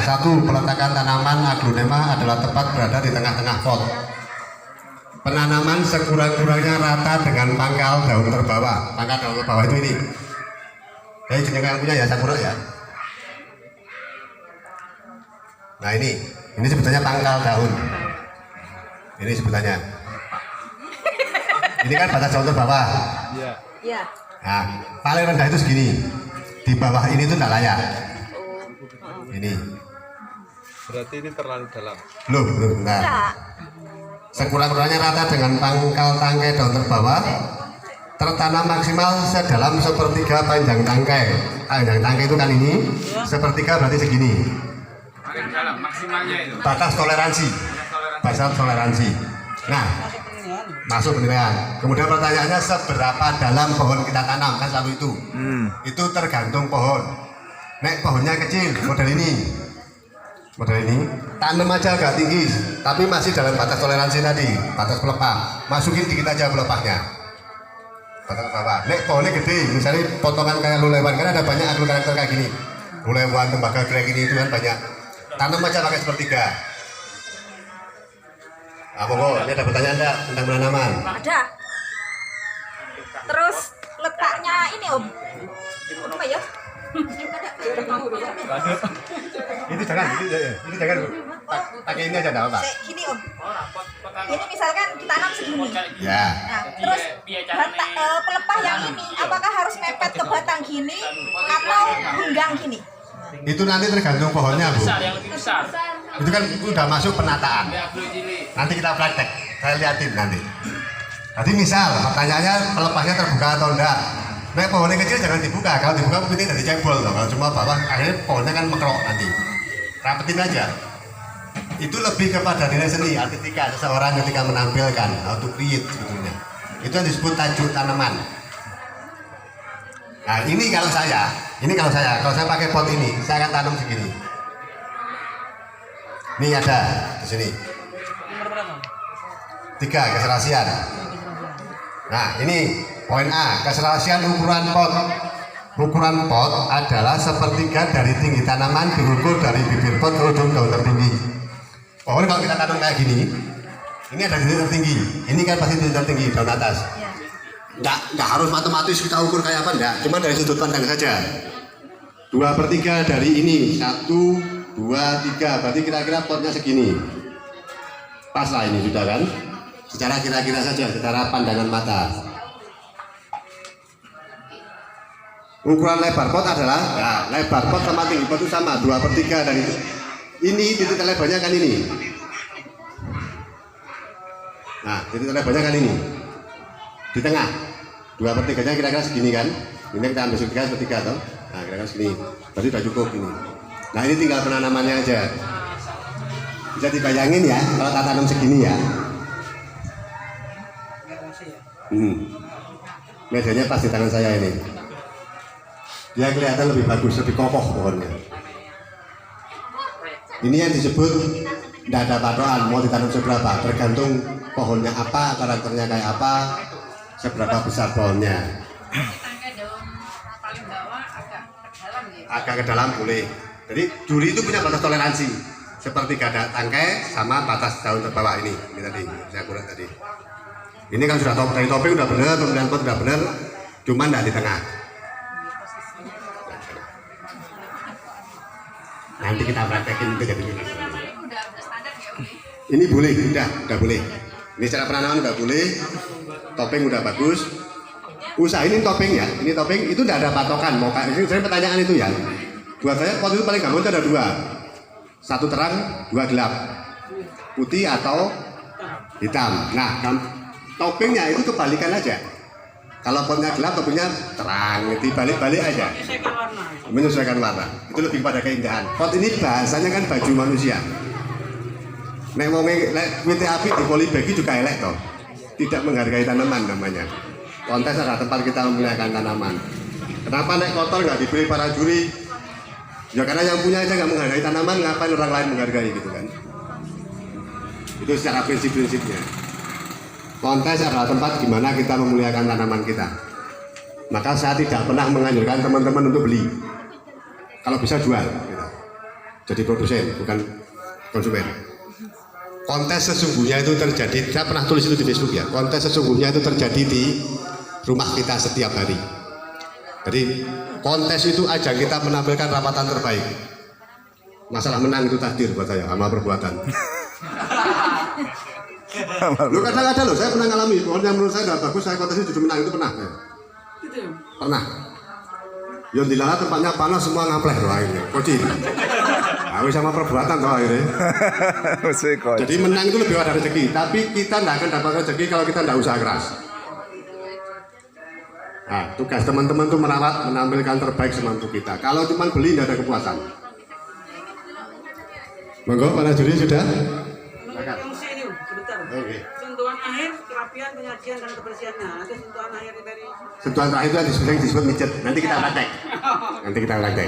satu, peletakan tanaman aglonema adalah tepat berada di tengah-tengah pot. Penanaman sekurang-kurangnya rata dengan pangkal daun terbawah. Pangkal daun terbawah itu ini. Jadi jenengan yang punya ya sakura ya. Nah ini sebetulnya pangkal daun. Ini sebetulnya. Ini kan batas daun terbawah. Iya. Nah, paling rendah itu segini. Di bawah ini tuh tidak layak. Ini. Berarti ini terlalu dalam. Loh, bentar. Sekurang-kurangnya rata dengan pangkal tangkai daun terbawah, tertanam maksimal sedalam sepertiga panjang tangkai. Panjang tangkai itu kan ini, sepertiga berarti segini. Paling dalam maksimalnya itu. Batas toleransi. Batas toleransi. Nah, masuk penilaian. Kemudian pertanyaannya seberapa dalam pohon kita tanam, kan selalu itu. Itu tergantung pohon. Nek pohonnya kecil, model ini. Model ini, tanam aja agak tinggi, tapi masih dalam batas toleransi tadi, batas pelepah. Masukin dikit aja pelepahnya. Batas bawah. Nek pohonnya gede, misalnya potongan kayak lulewan, kan ada banyak agro karakter kayak gini. Lulewan, tembaga grek ini itu kan banyak. Tanam aja pakai sepertiga. Nah, monggo, ini ada pertanyaan enggak tentang penanaman? Ada. Terus letaknya ini Om. Apa ya? Ini jangan, ini jangan. Pakai ini aja enggak apa-apa. Gini Om. Ini misalkan ditanam segini. Ya. Nah, terus pelepah yang ini apakah harus mepet ke batang gini atau henggang gini? Itu nanti tergantung pohonnya, Bu. Yang lebih besar. Itu kan udah masuk penataan. Nanti kita praktek, saya liatin nanti. Tadi misal pertanyaannya pelepahnya terbuka atau enggak. Nah, pohonnya kecil jangan dibuka. Kalau dibuka mungkin jadi cebol loh. Kalau cuma bawah akhirnya pohonnya kan mekrok nanti. Rapetin aja. Itu lebih kepada nilai seni, artistika seseorang ketika menampilkan, how to create sebetulnya. Itu yang disebut tajuk tanaman. Nah, ini kalau saya pakai pot ini, saya akan tanam segini. Ini ada di sini. 3 keserasian. Nah, ini poin A, keserasian ukuran pot. Ukuran pot adalah sepertiga dari tinggi tanaman diukur dari bibir pot ke ujung daun tertinggi. Pohon kalau kita tanam kayak gini, ini ada titik tertinggi. Ini kan pasti titik tertinggi daun atas. Nggak harus matematis kita ukur kayak apa, enggak. Cuma dari sudut pandang saja. 2/3 dari ini, 1, 2, 3. Berarti kira-kira potnya segini. Pas lah ini sudah kan? Secara kira-kira saja, secara pandangan mata. Ukuran lebar pot adalah, nah, lebar pot sama tinggi pot itu sama, 2/3 dari itu. Ini titik lebarnya kan ini. Nah, titik lebarnya kan ini. Di tengah. 2/3-nya kira-kira segini kan? Ini kita ambil sepertiga atau? Nah, kira-kira segini. Berarti sudah cukup ini. Nah, ini tinggal penanamannya aja. Bisa dibayangin ya, kalau kita tanam segini ya. Medanya pas di tangan saya ini. Dia kelihatan lebih bagus, lebih kokoh pohonnya. Ini yang disebut tidak ada patokan mau ditanam seberapa, tergantung pohonnya apa, karakternya kayak apa, seberapa besar pohonnya. Agak ke dalam boleh. Jadi duri itu punya batas toleransi, seperti ada tangkai sama batas daun terbawah ini tadi saya kurang tadi. Ini kan sudah dari topeng udah benar, pemilihan pot udah benar, cuman tidak di tengah. Nanti kita praktekin itu jadi ini. Ini boleh, udah boleh. Ini cara penanaman udah boleh, topeng udah bagus. Usahain topeng ya, ini topeng itu tidak ada patokan. Mau kayak ini pertanyaan itu ya. Buat saya pot itu paling gampang itu ada 2, 1 terang, 2 gelap, putih atau hitam. Nah, topengnya itu kebalikan aja. Kalau potnya gelap, topengnya terang, dibalik-balik aja. Menyesuaikan warna. Itu lebih pada keindahan. Pot ini bahasanya kan baju manusia. Nek wong wit api di polybagi juga elek toh. Tidak menghargai tanaman namanya. Kontes adalah tempat kita memuliakan tanaman. Kenapa nek kotor nggak dibeli para juri? Ya karena yang punya aja nggak menghargai tanaman, ngapain orang lain menghargai gitu kan? Itu secara prinsip-prinsipnya. Kontes adalah tempat di mana kita memuliakan tanaman kita. Maka saya tidak pernah menganjurkan teman-teman untuk beli. Kalau bisa jual. Gitu. jadi produsen, bukan konsumen. Kontes sesungguhnya itu terjadi, saya pernah tulis itu di Facebook ya, kontes sesungguhnya itu terjadi di rumah kita setiap hari. Jadi kontes itu ajang kita menampilkan rapatan terbaik. Masalah menang itu takdir buat saya, sama perbuatan. Lu kadang ada loh, saya pernah ngalami, pokoknya menurut saya nggak bagus, saya kontes itu justru menang, itu pernah. Pernah. Yang dilalah tempatnya panas semua ngapleh loh akhirnya, koci. Aku sama perbuatan toh akhirnya. Jadi menang itu lebih ada rezeki, tapi kita tidak akan dapat rezeki kalau kita tidak usaha keras. Nah, tugas teman-teman itu merawat, menampilkan terbaik semampu kita. Kalau cuma beli tidak ada kepuasan. Monggo para juri sudah. Fungsi ini sebentar. Oke. Sentuhan akhir, kerapian, penyajian dan kebersihannya. Nanti sentuhan akhir dari Sentuhan terakhir itu disebut mijet. Nanti kita praktek.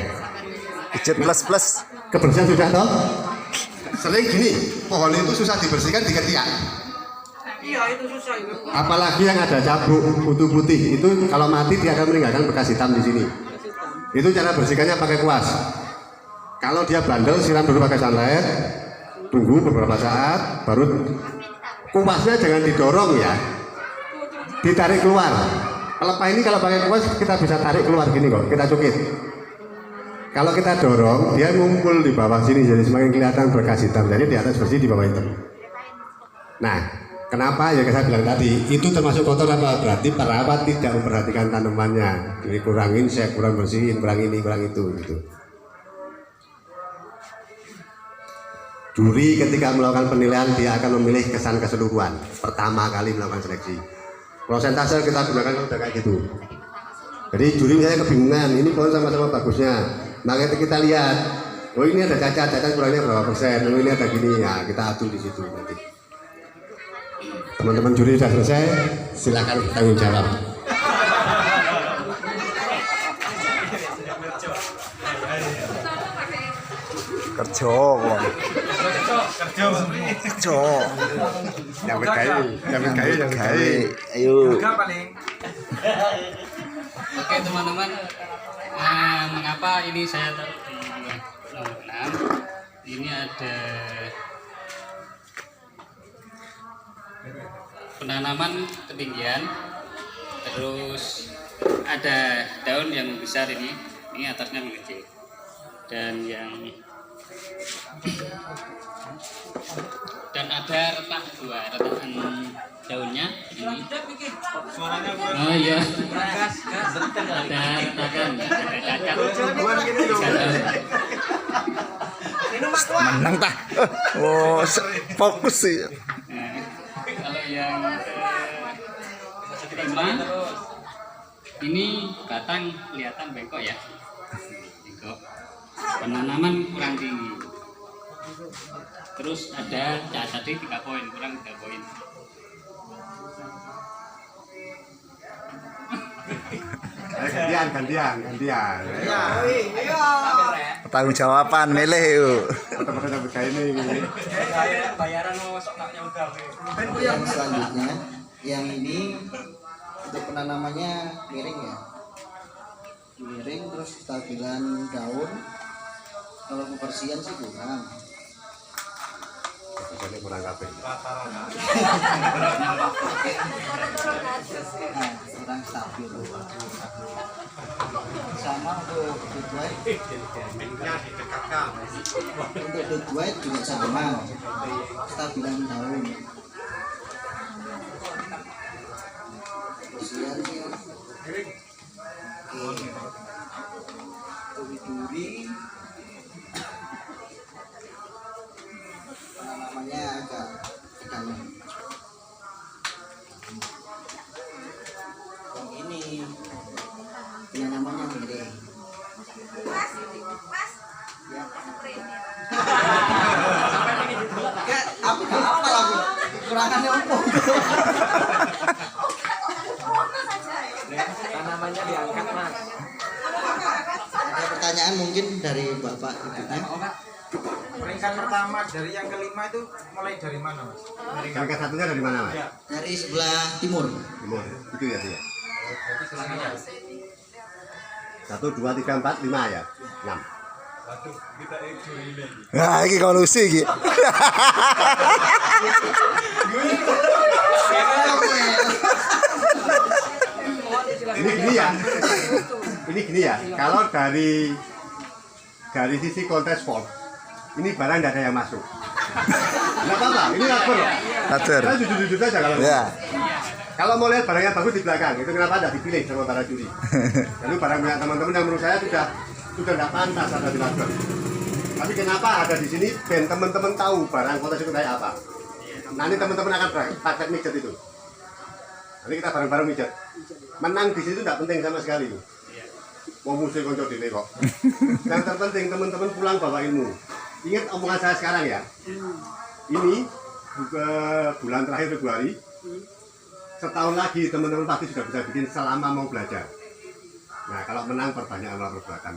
Mijet plus. Kebersihan sudah toh? Sering gini, pohon itu susah dibersihkan di ketiak. iya itu susah itu. Apalagi yang ada cabuk putih-putih itu kalau mati dia akan meninggalkan bekas hitam di sini. Itu cara bersihkannya pakai kuas. Kalau dia bandel siram dulu pakai sunlight, tunggu beberapa saat, baru kuasnya jangan didorong ya, ditarik keluar. Pelepah ini kalau pakai kuas kita bisa tarik keluar gini kok, kita cukit. Kalau kita dorong, dia ngumpul di bawah sini jadi semakin kelihatan bekas hitam. Jadi di atas bersih, di bawah hitam. Nah, kenapa ya saya bilang tadi itu termasuk kotor apa? Berarti perawat tidak memperhatikan tanamannya. Jadi kurangin, saya kurang bersihin, kurang ini, kurang itu gitu. Juri ketika melakukan penilaian dia akan memilih kesan keseluruhan. Pertama kali melakukan seleksi. Prosentase kita gunakan udah kayak gitu. Jadi juri misalnya kebingungan, ini pohon sama-sama bagusnya. Makanya kita lihat, oh ini ada cacat kurangnya berapa persen, oh ini ada gini ya, kita atur di situ nanti. Teman-teman juri sudah selesai, silakan tanggung jawab. Kerja. Yang berkait. Ayo. Oke teman-teman, mengapa ini saya taruh di nomor 6? Ini ada penanaman ketinggian, terus ada daun yang besar ini atasnya mengecil, dan ada retakan daunnya ini. Oh iya, ada retakan, ada cacat. Menang tah. Oh, fokus sih. Nah, kalau yang kelima, ini batang kelihatan bengkok ya, bengkok. Penanaman kurang tinggi. Terus ada tadi 3 poin, kurang 3 poin. Gantian. Tanggung jawaban milih yuk. Teman-teman berkait ini. Yang selanjutnya, yang ini untuk penanamannya miring ya, miring terus stabilan daun. Kalau kebersihan sih kurang. Jadi kurang kabeh. Kurang stabil. Sama untuk dot white. Untuk dot white juga sama. Stabilan daun. Kebersihan sih. Oke. Duri-duri. Namanya agak tegangan. Yang ini namanya miring. Ya, aku nggak apa lagi. Kurangannya apa? Tanamannya diangkat mas. Ada pertanyaan mungkin dari bapak ibunya. Peringkat pertama dari yang kelima itu mulai dari mana mas? Peringkat satunya dari mana mas? Dari sebelah timur. Timur. Itu ya dia. Berarti selanjutnya 1, 2, 3, 4, 5 ya. 6. Waduh, kita ini. Nah, ini kolusi iki. Ini gini ya. Kalau dari sisi kontes sport, ini barang tidak ada yang masuk. Nggak apa-apa, ini atur. Atur. Kita jujur-jujur saja kalau. Ya. Kalau mau lihat barangnya bagus di belakang, itu kenapa tidak dipilih sama para juri? Lalu barang punya teman-teman yang menurut saya sudah tidak pantas ada di Lasker. Tapi kenapa ada di sini? Ben teman-teman tahu barang kontes itu kayak apa. Nanti teman-teman akan praktek mijet itu. Nanti kita bareng-bareng mijet. Menang di situ tidak penting sama sekali. Mau musuh konco dile kok. Yang terpenting teman-teman pulang bawa ilmu. Ingat omongan saya sekarang ya. Ini bulan terakhir Februari. Setahun lagi teman-teman pasti sudah bisa bikin selama mau belajar. Nah kalau menang perbanyak amal perbuatan.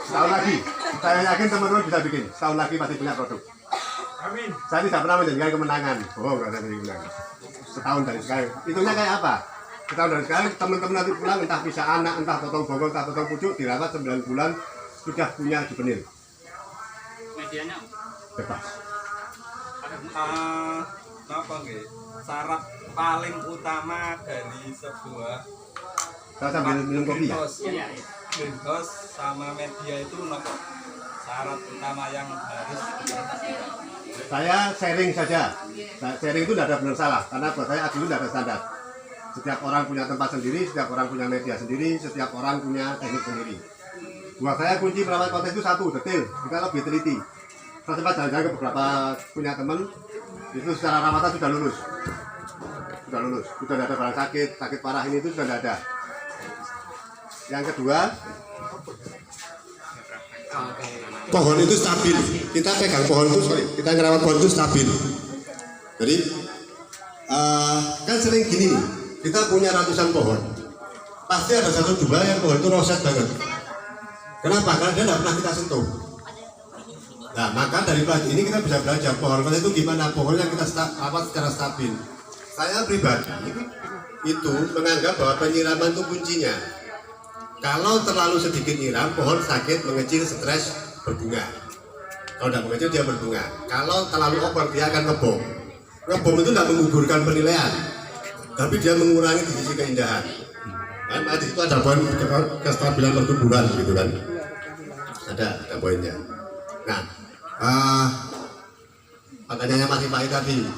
Setahun lagi, saya yakin teman-teman bisa bikin. Setahun lagi pasti punya produk. Amin. Saya tidak pernah menjanjikan kemenangan. Oh nggak ada bilang. Setahun dari sekarang. Itunya kayak apa? Setahun dari sekarang teman-teman nanti pulang entah bisa anak, entah potong bogor, entah potong pucuk, dirawat 9 bulan sudah punya juvenil. Medianya Bebas. Apa nggih? Syarat paling utama dari sebuah Saya sambil minum kopi ya. host sama media itu nopo syarat utama yang harus Saya sharing saja. Sharing itu tidak ada benar salah, karena buat saya adil itu tidak ada standar. Setiap orang punya tempat sendiri, setiap orang punya media sendiri, setiap orang punya teknik sendiri. Buat saya kunci perawat konten itu satu, detail. Kita lebih teliti. Saya sempat jalan-jalan ke beberapa punya teman, itu secara rawatan sudah lulus. Sudah tidak ada barang sakit parah ini itu sudah tidak ada. Yang kedua, pohon itu stabil. Kita pegang pohon itu, kita ngerawat pohon itu stabil. Jadi kan sering gini nih, kita punya ratusan pohon. Pasti ada 1-2 yang pohon itu roset banget. Kenapa? Karena dia tidak pernah kita sentuh. Nah, maka dari pelajaran ini kita bisa belajar pohon itu gimana pohon yang kita rawat secara stabil. Saya pribadi itu menganggap bahwa penyiraman itu kuncinya. Kalau terlalu sedikit nyiram, pohon sakit, mengecil, stres, berbunga. Kalau tidak mengecil, dia berbunga. Kalau terlalu over, dia akan ngebom. Ngebom itu tidak menggugurkan penilaian, tapi dia mengurangi di sisi keindahan. Kan di situ ada poin kestabilan pertumbuhan, gitu kan? Ada poinnya. Nah, pertanyaannya masih Pak tadi.